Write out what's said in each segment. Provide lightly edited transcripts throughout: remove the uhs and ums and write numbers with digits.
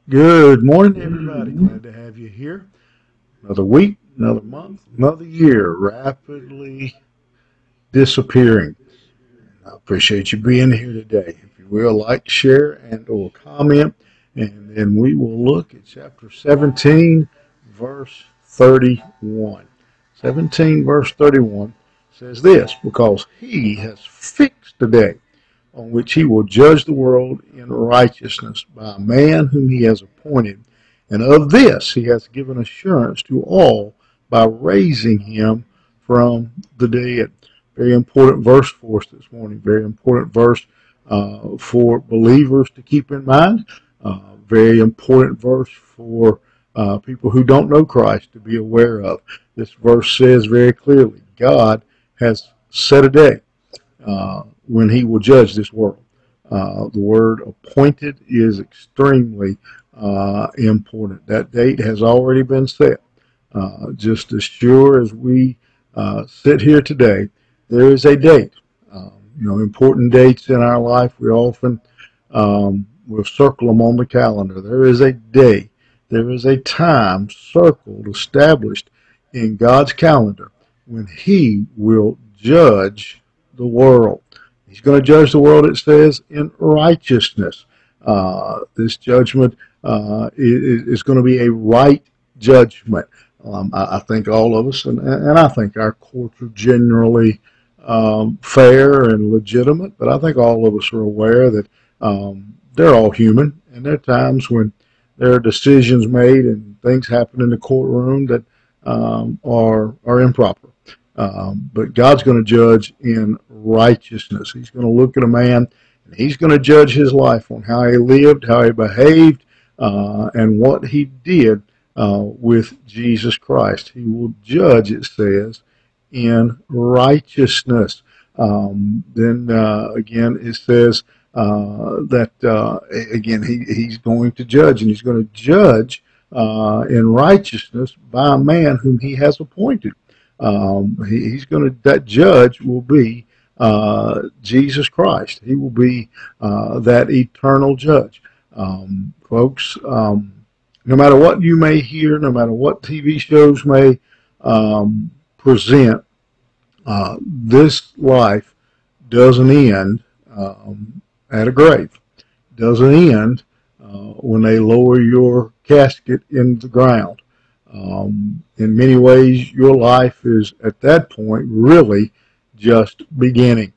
Good morning, everybody. Glad to have you here. Another week, another month, another year rapidly disappearing. I appreciate you being here today. If you will, like, share, and or comment, and then we will look at chapter 17, verse 31. 17, verse 31 says this, because he has fixed the day on which he will judge the world in righteousness by a man whom he has appointed. And of this he has given assurance to all by raising him from the dead. Very important verse for us this morning. Very important verse for believers to keep in mind. Very important verse for people who don't know Christ to be aware of. This verse says very clearly, God has set a day when he will judge this world. The word appointed is extremely important. That date has already been set. Just as sure as we sit here today, there is a date. Important dates in our life, we often will circle them on the calendar. There is a day, there is a time circled, established in God's calendar when he will judge the world. He's going to judge the world, it says, in righteousness. This judgment is going to be a right judgment. I think all of us, and I think our courts are generally fair and legitimate, but I think all of us are aware that they're all human, and there are times when there are decisions made and things happen in the courtroom that are improper. But God's going to judge in righteousness. He's going to look at a man and he's going to judge his life on how he lived, how he behaved, and what he did with Jesus Christ. He will judge, it says, in righteousness. Then again, it says that again he's going to judge, and he's going to judge in righteousness by a man whom he has appointed. He's going to, that judge will be Jesus Christ. He will be that eternal judge. Folks, no matter what you may hear, no matter what TV shows may present, this life doesn't end at a grave. It doesn't end when they lower your casket in the ground. In many ways, your life is at that point really just beginning.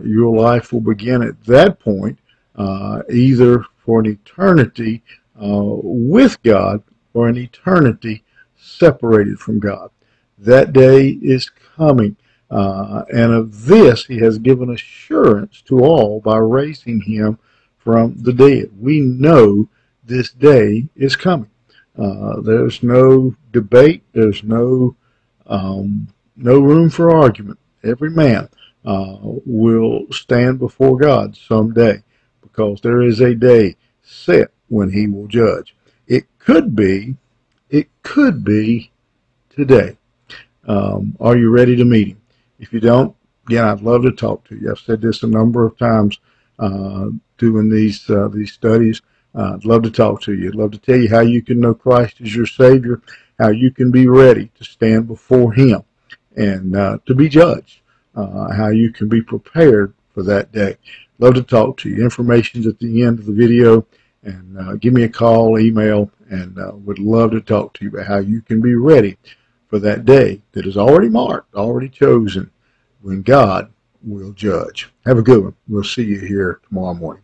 Your life will begin at that point, either for an eternity with God or an eternity separated from God. That day is coming, and of this he has given assurance to all by raising him from the dead. We know this day is coming. There's no debate. There's no room for argument. Every man will stand before God someday, because there is a day set when he will judge. It could be today. Are you ready to meet him? If you don't, again, I'd love to talk to you. I've said this a number of times doing these studies. I'd love to talk to you. I'd love to tell you how you can know Christ as your Savior, how you can be ready to stand before him and to be judged, how you can be prepared for that day. Love to talk to you. Information's at the end of the video, and give me a call, email, and would love to talk to you about how you can be ready for that day that is already marked, already chosen, when God will judge. Have a good one. We'll see you here tomorrow morning.